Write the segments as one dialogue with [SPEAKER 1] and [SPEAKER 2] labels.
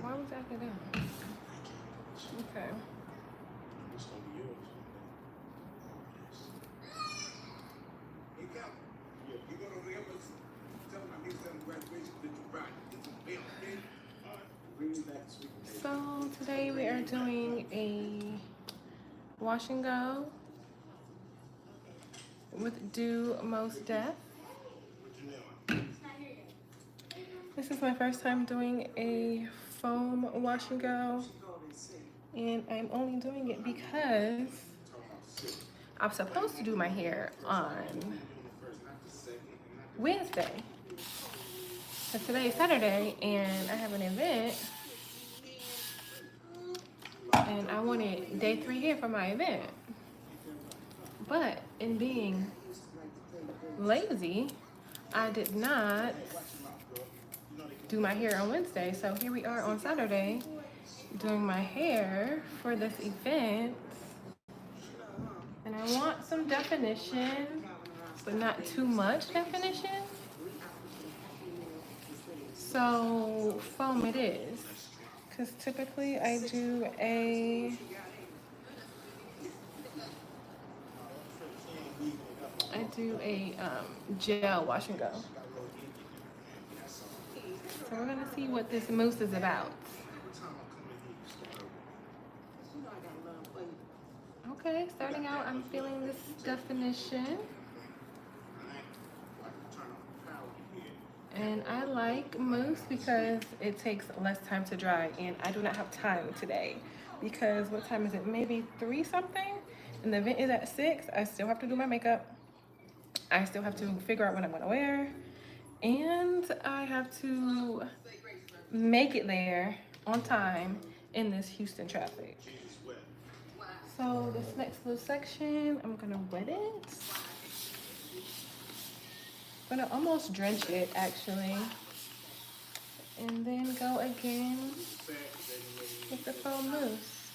[SPEAKER 1] Why was that down? Okay.
[SPEAKER 2] It's gonna be yours. Hey, Cal. Yeah, you go over there, but tell them I need some graduation picture Friday. Get some bail, okay? All right. Bring me back this week.
[SPEAKER 1] So today we are doing a wash and go with Do Most Def. This is my first time doing a foam wash and go, and I'm only doing it because I'm supposed to do my hair on Wednesday. But today is Saturday and I have an event, and I wanted day 3 hair for my event. But in being lazy, I did not do my hair on Wednesday. So here we are on Saturday doing my hair for this event. And I want some definition, but not too much definition. So foam it is. Because typically I do a gel wash and go. So we're gonna see what this mousse is about. Okay, starting out, I'm feeling this definition. And I like mousse because it takes less time to dry, and I do not have time today because what time is it? Maybe 3 something, and the event is at 6. I still have to do my makeup. I still have to figure out what I'm gonna wear, and I have to make it there on time in this Houston traffic. So this next little section, I'm gonna wet it. I'm gonna almost drench it actually, and then go again with the foam mousse.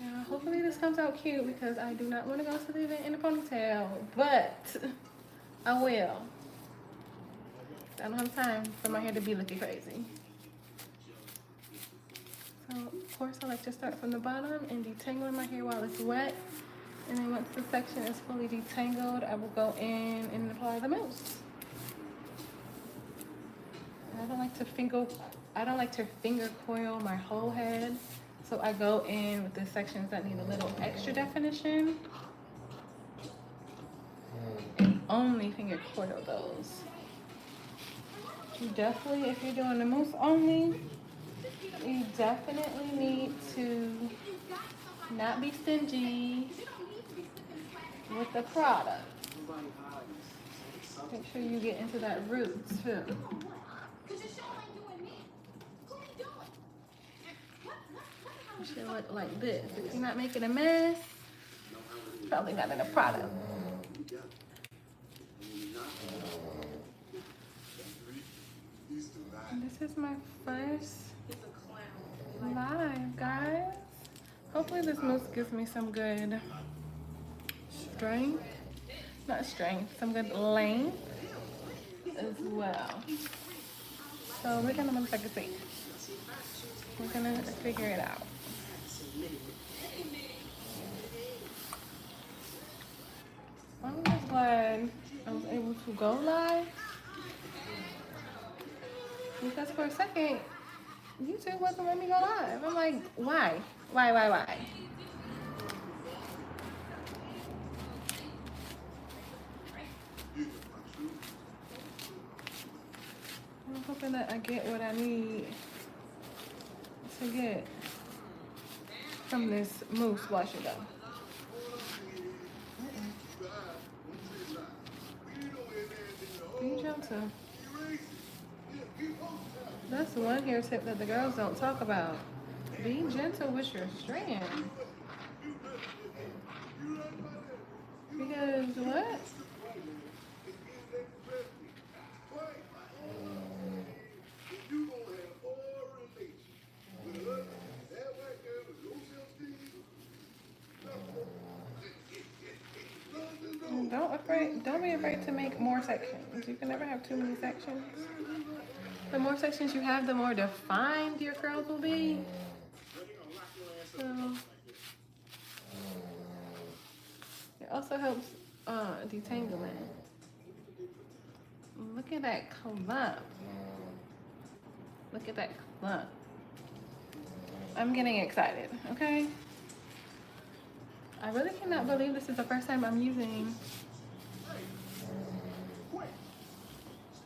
[SPEAKER 1] Yeah, hopefully this comes out cute because I do not want to go to the event in a ponytail, but I will. I don't have time for my hair to be looking crazy. So of course I like to start from the bottom and detangling my hair while it's wet. And then once the section is fully detangled, I will go in and apply the mousse. I don't like to finger coil my whole head. So I go in with the sections that need a little extra definition and only finger coil those. You definitely, if you're doing the mousse only, you definitely need to not be stingy with the product. Make sure you get into that root too. It should look like this. If you're not making a mess, probably not in the product. And this is my first live, guys. Hopefully this mousse gives me some good strength. Not strength, some good length as well. So we're gonna motherfucking see. We're gonna figure it out. I'm just glad I was able to go live, because for a second, YouTube wasn't letting me go live. I'm like, why? Why? I'm hoping that I get what I need to get from this mousse wash and go. Be gentle. That's one hair tip that the girls don't talk about. Be gentle with your strand. Because what? And don't afraid to make more sections. You can never have too many sections. The more sections you have, the more defined your curls will be. So it also helps detanglement. Look at that clump. Look at that clump. I'm getting excited, okay? I really cannot believe this is the first time I'm using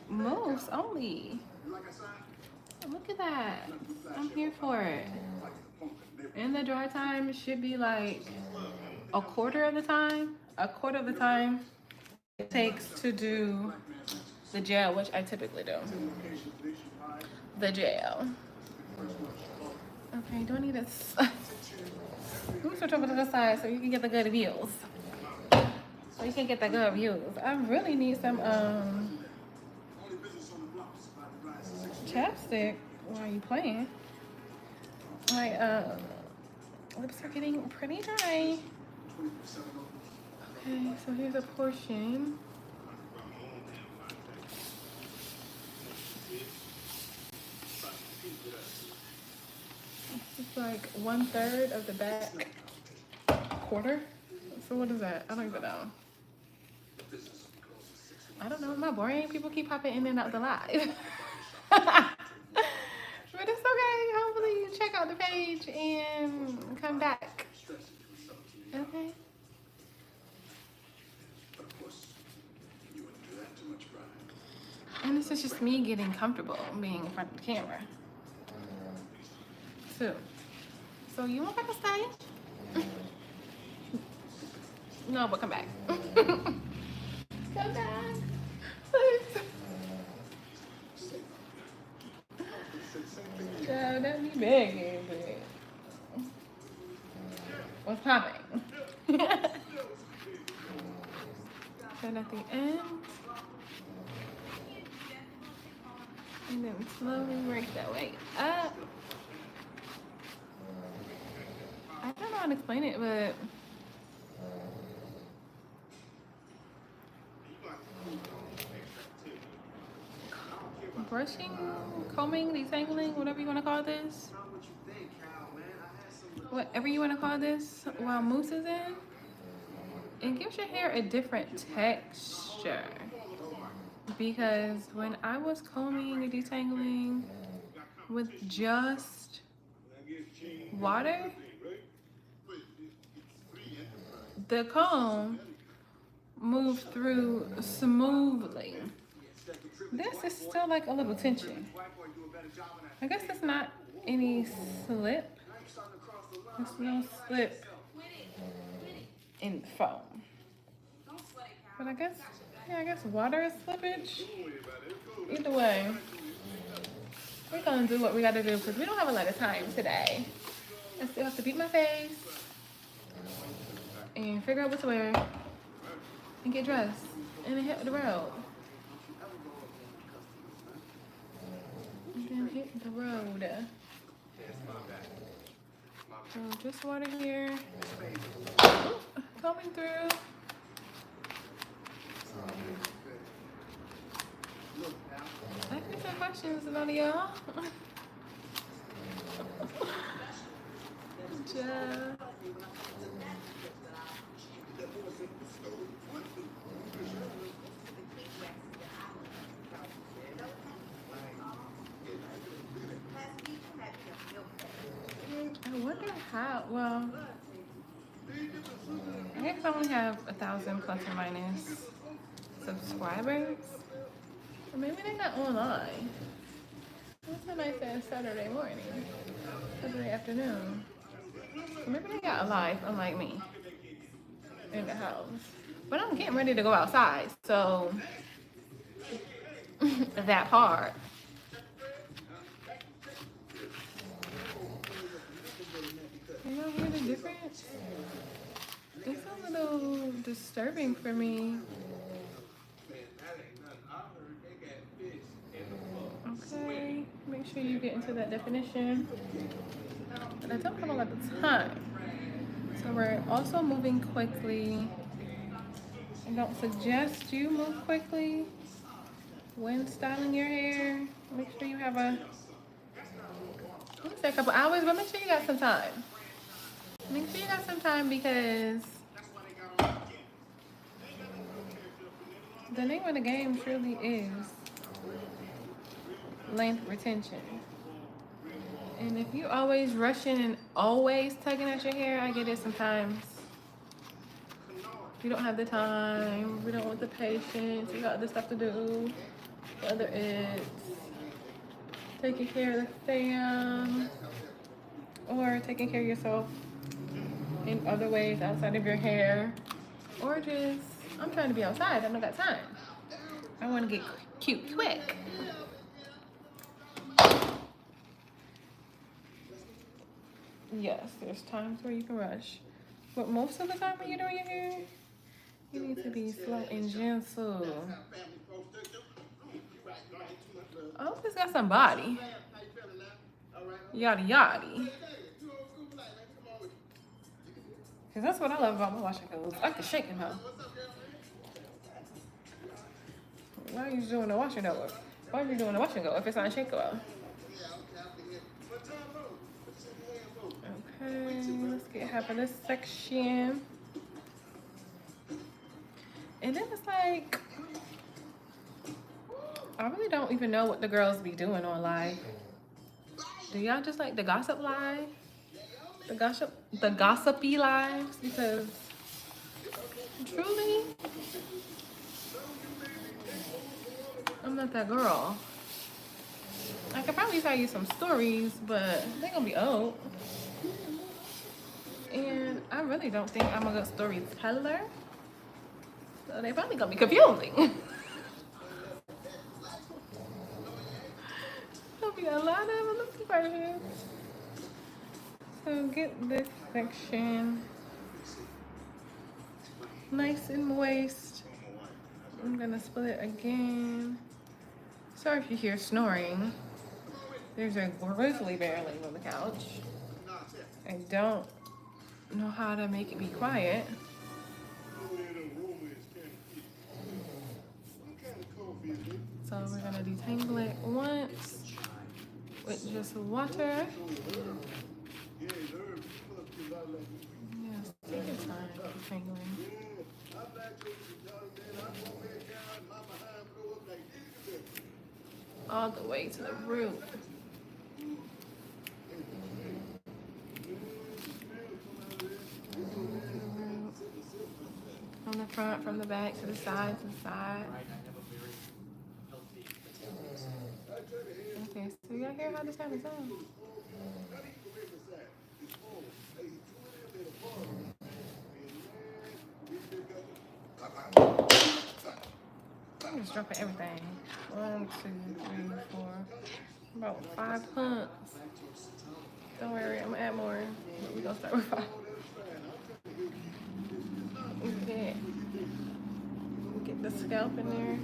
[SPEAKER 1] mousse only. Look at that. I'm here for it. And the dry time should be like a quarter of the time. A quarter of the time it takes to do the gel, which I typically do. The gel. Okay, do I need this? Let me switch over to the side so you can get the good views. So you can get the good views. I really need some chapstick while you playing. My lips are getting pretty dry. Okay, so here's a portion. It's like 1/3 of the back quarter. So what is that? I don't even know. I don't know. My brain. People keep popping in and out the live. But it's okay. Hopefully you check out the page and come back. Okay. And this is just me getting comfortable being in front of the camera. So you want to stay? No, but come back. Come back. Please. Yeah, that be begging, but what's popping? Then at the end, and then slowly work that way up. I don't know how to explain it, but brushing, combing, detangling, whatever you want to call this, whatever you want to call this, while mousse is in, it gives your hair a different texture. Because when I was combing and detangling with just water, the comb moved through smoothly. This is still like a little tension. I guess it's not any slip. There's no slip in the foam. But I guess, yeah, I guess water is slippage. Either way, we're gonna do what we gotta do because we don't have a lot of time today. I still have to beat my face and figure out what to wear and get dressed and then hit the road. And then hit the road. So just water here. Ooh, combing through. I have some questions about y'all. I wonder how, well, I guess I only have 1,000 plus or minus subscribers. Or maybe they're not online. What's a nice ass Saturday morning? Saturday afternoon. Or maybe they got a life, unlike me, in the house. But I'm getting ready to go outside, so that part. You know, hear the difference? It's a little disturbing for me. Okay, make sure you get into that definition. But I don't have a lot of time. So we're also moving quickly I don't suggest you move quickly when styling your hair. Make sure you have a, let's say a couple hours, but make sure you got some time. Make sure you got some time because the name of the game truly is length retention. And if you always rushing and always tugging at your hair, I get it sometimes. You don't have the time, we don't want the patience, you got other stuff to do. Whether it's taking care of the fam or taking care of yourself in other ways outside of your hair. Or just, I'm trying to be outside, I don't got time. I want to get cute quick. Yes, there's times where you can rush. But most of the time when you're doing your hair, you need to be slow and gentle. Oh, it's got some body. Yada yada. Cause that's what I love about my washing clothes. I can shake them out. Why are you doing the washing though? Why are you doing the washing go if it's not shakeable? Okay, let's get half of this section. And then it's like, I really don't even know what the girls be doing on live. Do y'all just like the gossip live? The gossipy lives? Because truly, I'm not that girl. I could probably tell you some stories, but they're gonna be old. And I really don't think I'm a good storyteller. So they probably gonna be confusing. There'll be a lot of them. Let's see right here. So get this section nice and moist. I'm gonna split it again. Sorry if you hear snoring. There's a grizzly bear laying on the couch. I don't know how to make it be quiet. So we're gonna detangle it once with just water. Yes, take your time detangling. All the way to the root. From the front, from the back, to the side, to the side. Okay, so y'all hear how this kind of sounds? I'm just dropping everything. 1, 2, 3, 4. About 5 pumps. Don't worry, I'm gonna add more. But we're gonna start with 5. Okay. Get the scalp in there.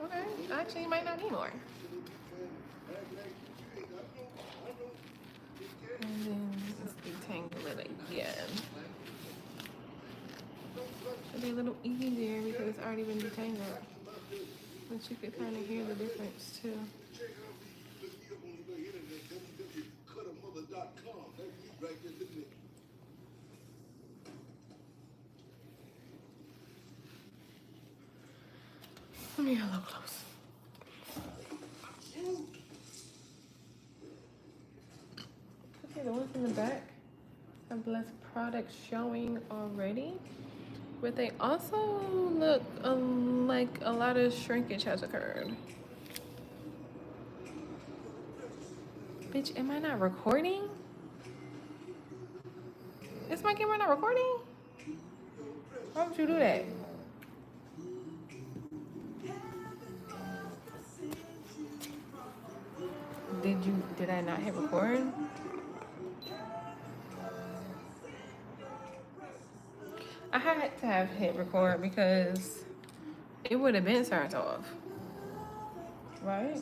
[SPEAKER 1] Okay, actually you might not need more. And then let's detangle it again. It'll be a little easier because it's already been detangled. But you could kind of hear the difference too. Let me get a little close. Okay, the ones in the back have less product showing already, but they also look like a lot of shrinkage has occurred. Bitch, am I not recording? Is my camera not recording? Why would you do that? Did I not hit record? I had to have hit record because it would have been turned off. Right?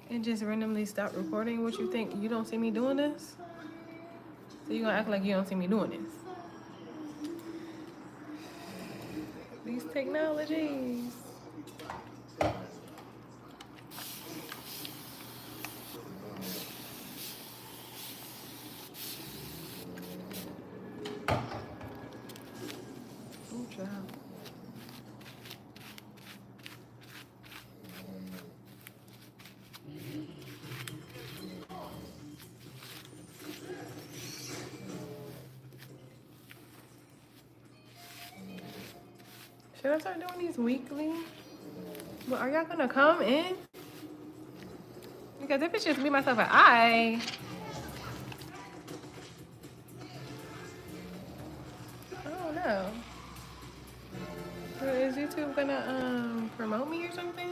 [SPEAKER 1] and just randomly stop recording, what you think? You don't see me doing this? So you gonna act like you don't see me doing this? These technologies. Ooh, child. Should I start doing these weekly? But are y'all gonna come in? Because if it's just me, myself, and I don't know. So is YouTube gonna promote me or something?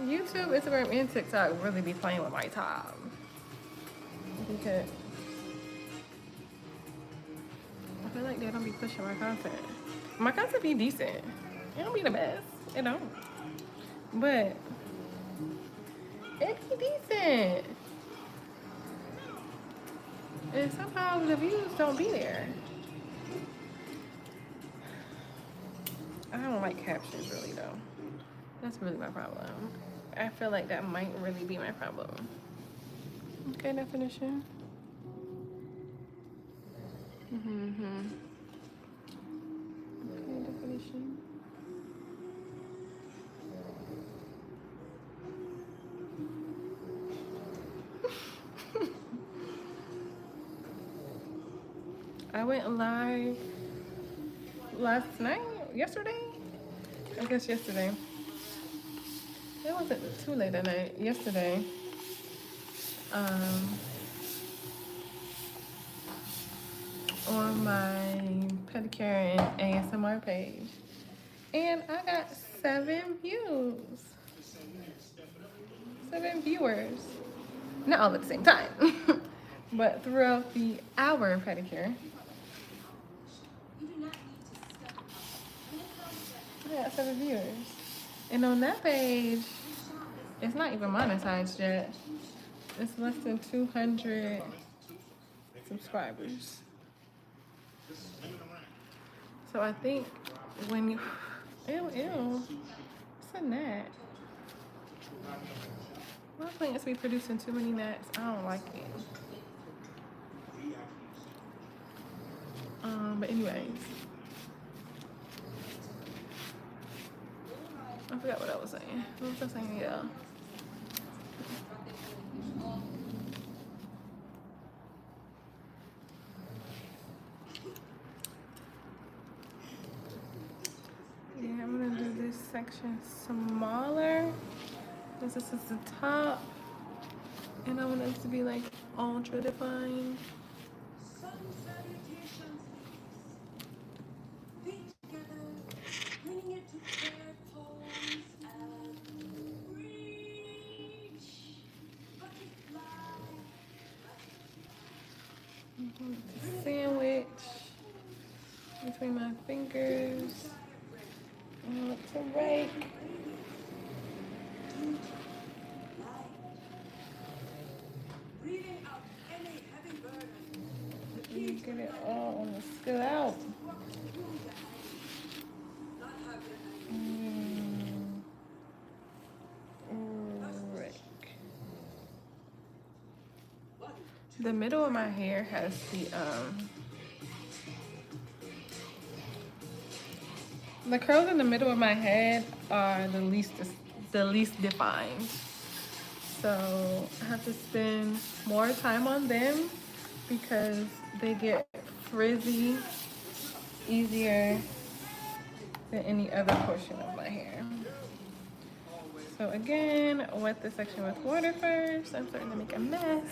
[SPEAKER 1] YouTube, Instagram, and TikTok really be playing with my time. Because I feel like they don't be pushing my content. My content be decent. It don't be the best. It don't. But it be decent. And somehow the views don't be there. I don't like captions really though. That's really my problem. I feel like that might really be my problem. Okay, definition. Okay, definition. I went live last night, yesterday? I guess yesterday. It wasn't too late at night. Yesterday. On my pedicure and ASMR page. And I got 7 views. 7 viewers. Not all at the same time. But throughout the hour pedicure. I got 7 viewers. And on that page, it's not even monetized yet. It's less than 200 subscribers. So I think when you, ew, it's a gnat. My plants be producing too many gnats. I don't like it. But anyways, I forgot what I was saying. What was I saying? Yeah. Yeah, I'm gonna do this section smaller. This is the top. And I want it to be like ultra defined. Sandwich between my fingers. And look to right. Get it all on the scalp. Right. The middle of my hair has the curls in the middle of my head are the least defined. So I have to spend more time on them because they get frizzy easier than any other portion of my hair. So again, wet this section with water first. I'm starting to make a mess.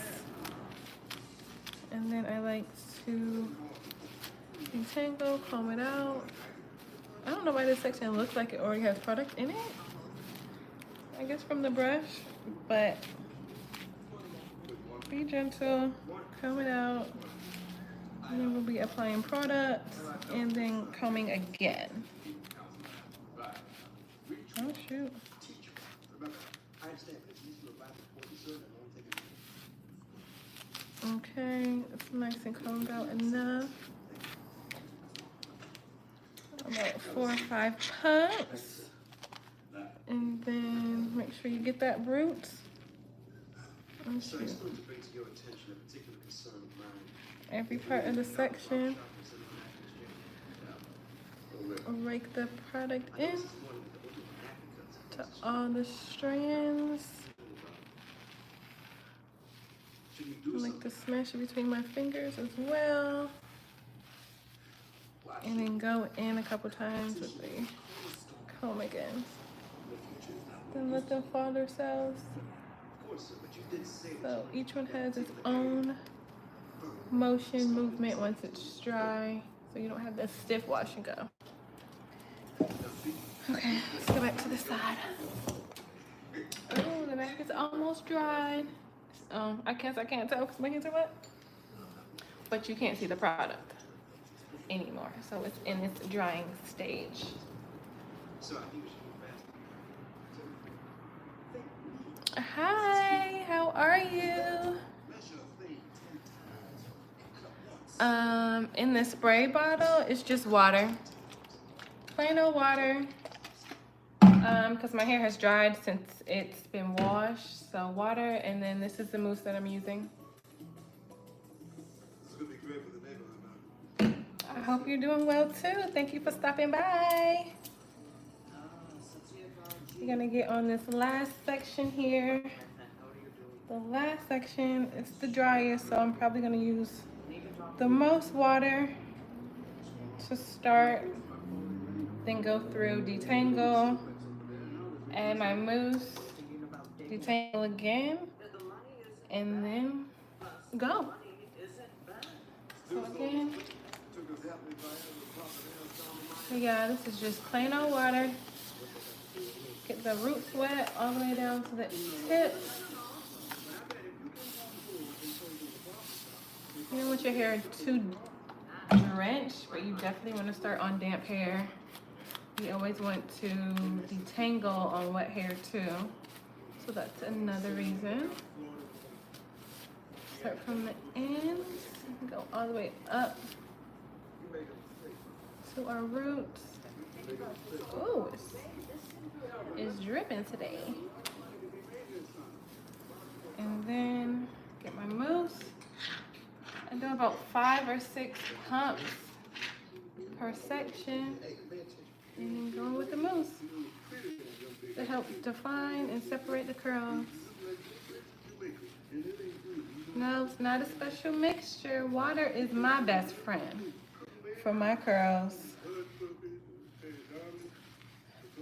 [SPEAKER 1] And then I like to detangle, comb it out. I don't know why this section looks like it already has product in it. I guess from the brush, but be gentle, comb it out. And then we'll be applying product and then combing again. Oh shoot. Okay, it's nice and combed out enough. About 4 or 5 pumps. And then make sure you get that root. Every part of the section. Rake the product in to all the strands. I like to smash it between my fingers as well. And then go in a couple times with the comb again. Then let them fall themselves. So each one has its own motion movement once it's dry. So you don't have the stiff wash and go. Okay, let's go back to the side. Oh, the back is almost dried. I can't tell because my hands are wet. But you can't see the product anymore. So it's in its drying stage. Hi, how are you? In the spray bottle, it's just water. Plain old water. Because my hair has dried since it's been washed. So water, and then this is the mousse that I'm using. I hope you're doing well too. Thank you for stopping by. You're gonna get on this last section here. The last section is the driest, so I'm probably gonna use the most water to start, then go through detangle, add my mousse, detangle again, and then go. So again, so yeah, this is just plain old water. Get the roots wet all the way down to the tips. You don't want your hair too drenched, but you definitely want to start on damp hair. You always want to detangle on wet hair too. So that's another reason. Start from the ends, go all the way up to our roots. Oh, it's dripping today. And then get my mousse. I do about 5 or 6 pumps per section. And then go with the mousse to help define and separate the curls. No, it's not a special mixture. Water is my best friend for my curls.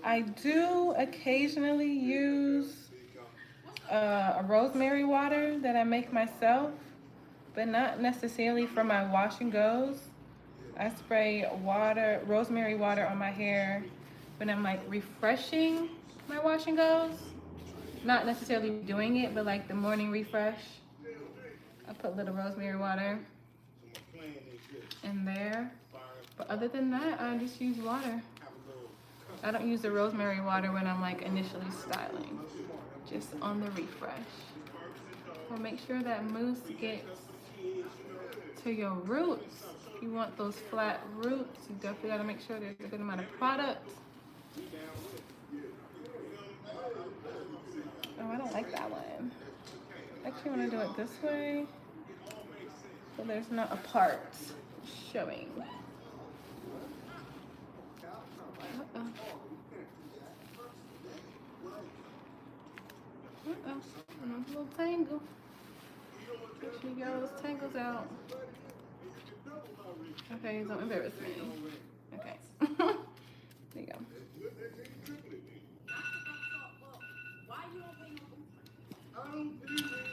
[SPEAKER 1] I do occasionally use a rosemary water that I make myself, but not necessarily for my wash and goes. I spray rosemary water on my hair when I'm like refreshing my wash and goes. Not necessarily doing it, but like the morning refresh. I put a little rosemary water in there. But other than that, I just use water. I don't use the rosemary water when I'm like initially styling, just on the refresh. So make sure that mousse gets to your roots. If you want those flat roots, you definitely gotta make sure there's a good amount of product. Oh, I don't like that one. I actually wanna do it this way, so there's not a part showing. Uh-oh. Another little tangle. Make sure you get all those tangles out. Okay, don't embarrass me. Okay. There you go.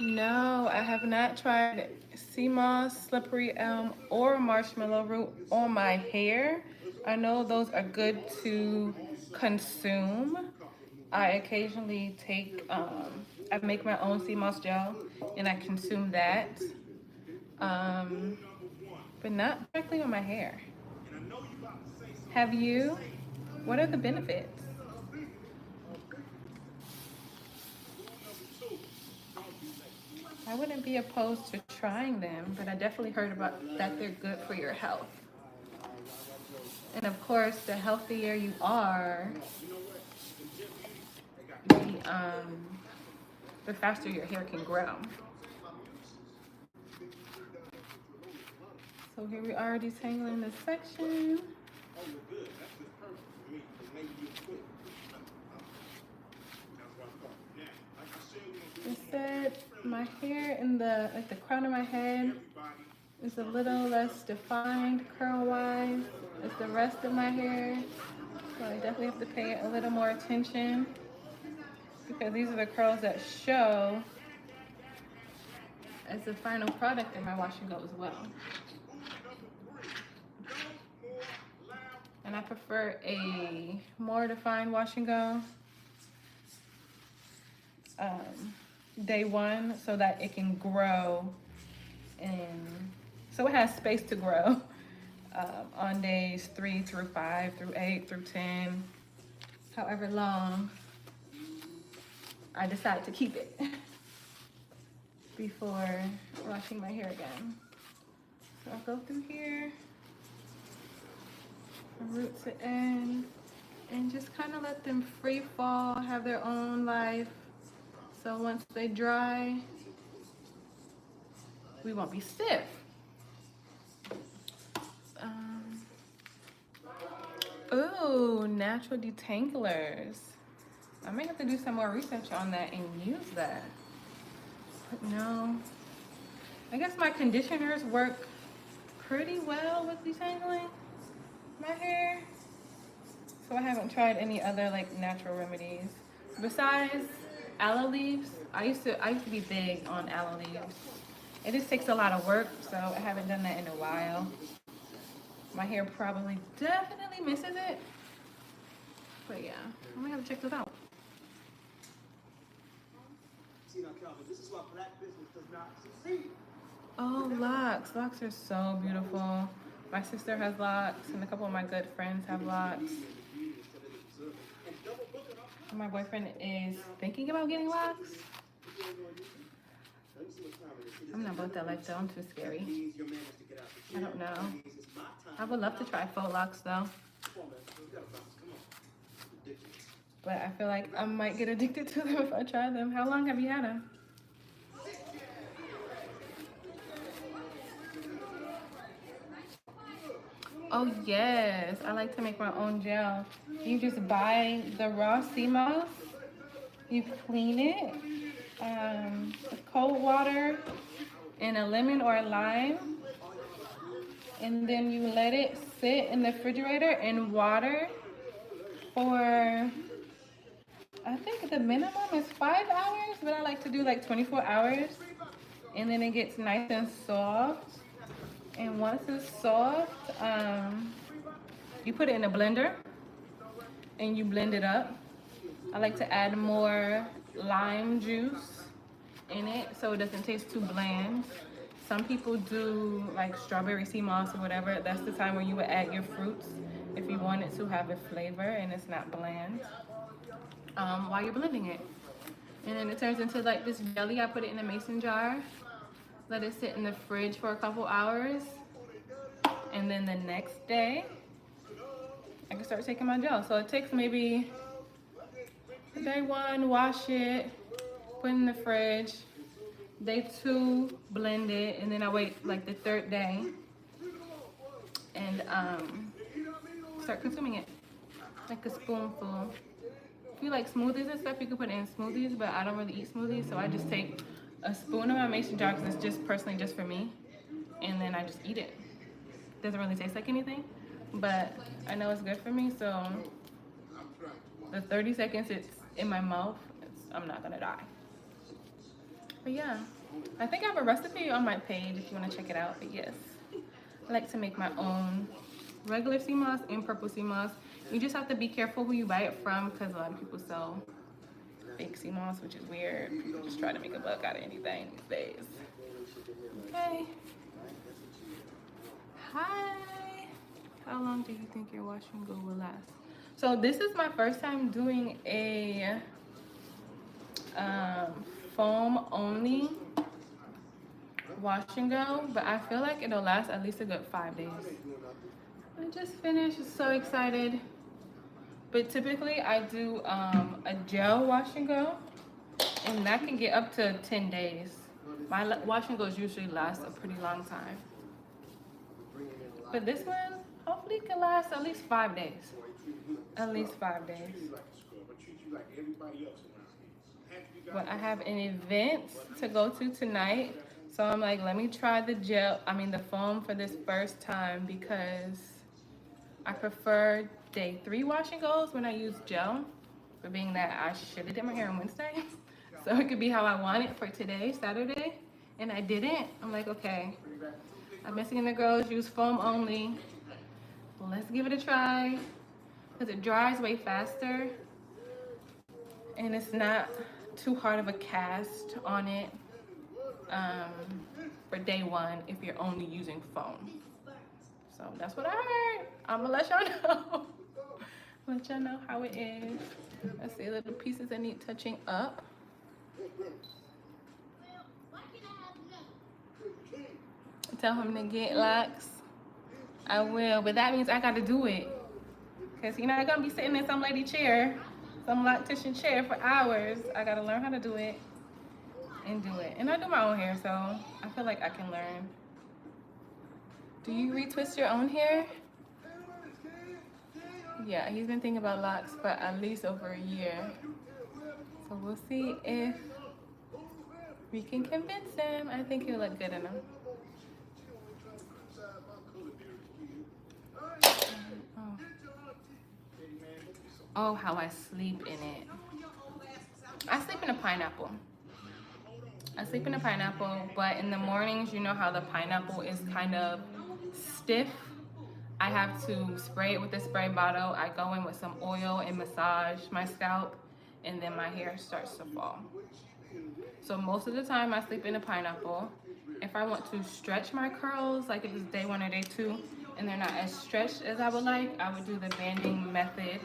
[SPEAKER 1] No, I have not tried sea moss, slippery elm, or marshmallow root on my hair. I know those are good to consume. I occasionally take, I make my own sea moss gel and I consume that. But not directly on my hair. Have you? What are the benefits? I wouldn't be opposed to trying them, but I definitely heard about that they're good for your health. And of course, the healthier you are, the faster your hair can grow. So here we are detangling this section.
[SPEAKER 2] Oh, you're good. That's just perfect for me. Because maybe you quit. That's what I thought. Now, like I said, we're gonna do
[SPEAKER 1] Instead, my hair in the crown of my head
[SPEAKER 2] everybody.
[SPEAKER 1] is a little less defined curl-wise as the rest of my hair. So I definitely have to pay it a little more attention because these are the curls that show as the final product in my wash and go as well. And I prefer a more defined wash and go day one so that it can grow and so it has space to grow on days 3 through 5 through 8 through 10, however long I decide to keep it before washing my hair again. So I'll go through here from root to end and just kind of let them free fall, have their own life. So once they dry, we won't be stiff. Ooh, natural detanglers. I may have to do some more research on that and use that. But no, I guess my conditioners work pretty well with detangling my hair. So I haven't tried any other like natural remedies besides aloe leaves. I used to be big on aloe leaves. It just takes a lot of work, so I haven't done that in a while. My hair probably definitely misses it. But yeah, I'm gonna have to check this out.
[SPEAKER 3] See now, Calvin, this is why black business does not succeed.
[SPEAKER 1] Oh, locks. Locks are so beautiful. My sister has locks, and a couple of my good friends have locks. And my boyfriend is thinking about getting locks. I'm not about that life though. I'm too scary. I don't know. I would love to try faux locks though. But I feel like I might get addicted to them if I try them. How long have you had them? Oh yes, I like to make my own gel. You just buy the raw sea moss, you clean it with cold water and a lemon or a lime, and then you let it sit in the refrigerator in water for, I think the minimum is 5 hours, but I like to do like 24 hours, and then it gets nice and soft. And once it's soft, you put it in a blender and you blend it up. I like to add more lime juice in it so it doesn't taste too bland. Some people do like strawberry sea moss or whatever. That's the time where you would add your fruits if you want it to have a flavor and it's not bland while you're blending it. And then it turns into like this jelly. I put it in a mason jar. Let it sit in the fridge for a couple hours. And then the next day, I can start taking my gel. So it takes maybe day 1, wash it, put it in the fridge. Day 2, blend it. And then I wait like the 3rd day and start consuming it. Like a spoonful. If you like smoothies and stuff, you can put it in smoothies, but I don't really eat smoothies. So I just take a spoon of my mason jar because it's just personally just for me, and then I just eat it. Doesn't really taste like anything, but I know it's good for me, so the 30 seconds it's in my mouth, I'm not gonna die. But yeah, I think I have a recipe on my page if you want to check it out. But yes, I like to make my own regular sea moss and purple sea moss. You just have to be careful who you buy it from because a lot of people sell fake sea moss, which is weird. People just try to make a buck out of anything these days. Okay. Hi. How long do you think your wash and go will last? So this is my first time doing a foam only wash and go, but I feel like it'll last at least a good 5 days. I just finished, so excited. But typically I do a gel wash and go, and that can get up to 10 days. My wash and goes usually last a pretty long time. But this one, hopefully can last at least 5 days. At least 5 days. But I have an event to go to tonight. So I'm like, let me try the foam for this first time because I prefer day 3 wash and goes when I use gel. For being that I should have did my hair on Wednesday. So it could be how I want it for today, Saturday. And I didn't. I'm like, okay. I've been seeing the girls use foam only. Well, let's give it a try. Because it dries way faster. And it's not too hard of a cast on it for day 1 if you're only using foam. So that's what I heard. I'm gonna let y'all know. Let y'all know how it is. I see little pieces that need touching up. Tell him to get locks. I will, but that means I gotta do it. Cause you're not gonna be sitting in some lady chair, some loctician chair for hours. I gotta learn how to do it and do it. And I do my own hair, so I feel like I can learn. Do you retwist your own hair? Yeah, he's been thinking about locks for at least over a year. So we'll see if we can convince him. I think he'll look good in them. Oh, how I sleep in it. I sleep in a pineapple. But in the mornings, you know how the pineapple is kind of stiff? I have to spray it with a spray bottle. I go in with some oil and massage my scalp, and then my hair starts to fall. So most of the time I sleep in a pineapple. If I want to stretch my curls, like if it's day 1 or day 2, and they're not as stretched as I would like, I would do the banding method.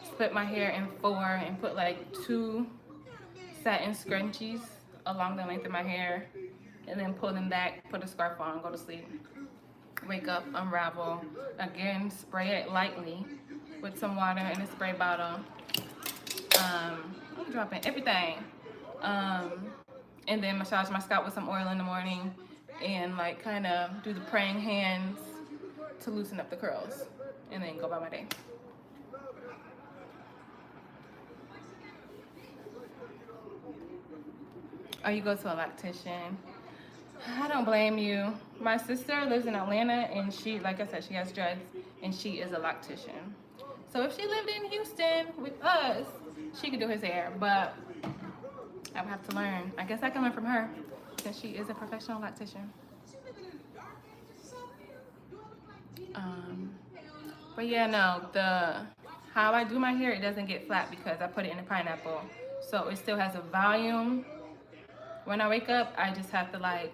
[SPEAKER 1] Split my hair in 4 and put like 2 satin scrunchies along the length of my hair, and then pull them back, put a scarf on, go to sleep. Wake up, unravel, again, spray it lightly with some water in a spray bottle. I'm dropping everything. And then massage my scalp with some oil in the morning and like kind of do the praying hands to loosen up the curls, and then go about my day. Or you go to a loctician. I don't blame you. My sister lives in Atlanta, and she, like I said, she has dreads, and she is a loctician. So if she lived in Houston with us, she could do his hair, but I would have to learn. I guess I can learn from her, since she is a professional loctician. But yeah, no, how I do my hair, it doesn't get flat because I put it in a pineapple. So it still has a volume. When I wake up, I just have to like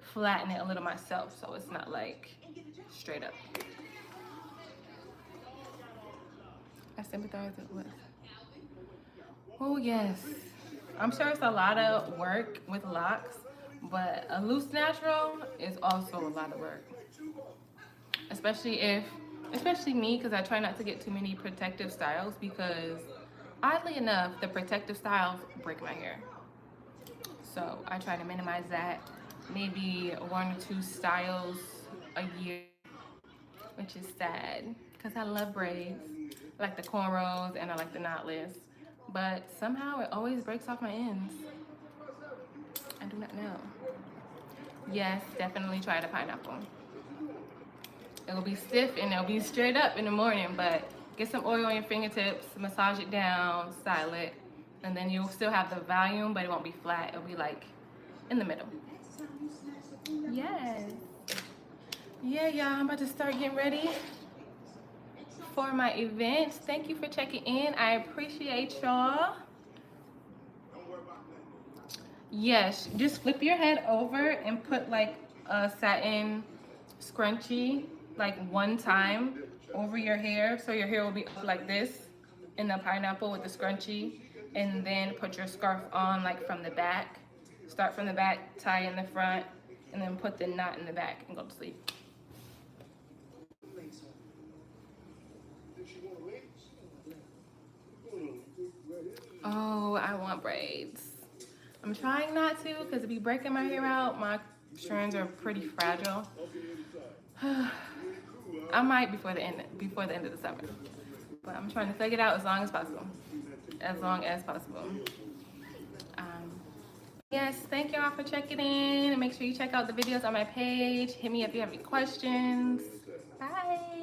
[SPEAKER 1] flatten it a little myself, so it's not like straight up. I sympathize with. Oh yes, I'm sure it's a lot of work with locks, but a loose natural is also a lot of work. Especially me, because I try not to get too many protective styles, because oddly enough, the protective styles break my hair. So I try to minimize that. Maybe 1 or 2 styles a year, which is sad because I love braids. I like the cornrows and I like the knotless, but somehow it always breaks off my ends. I do not know. Yes, definitely try the pineapple. It'll be stiff and it'll be straight up in the morning, but get some oil on your fingertips, massage it down, style it, and then you'll still have the volume, but it won't be flat. It'll be like in the middle. Yes. Yeah, y'all, I'm about to start getting ready for my event. Thank you for checking in. I appreciate y'all. Yes, just flip your head over and put like a satin scrunchie like 1 time over your hair, so your hair will be up like this in the pineapple with the scrunchie, and then put your scarf on like from the back. Start from the back, tie in the front, and then put the knot in the back and go to sleep. Oh, I want braids. I'm trying not to because it be breaking my hair out. My strands are pretty fragile. I might before the end of the summer, but I'm trying to figure it out as long as possible. As long as possible. Yes, thank y'all for checking in, and make sure you check out the videos on my page. Hit me if you have any questions. Bye.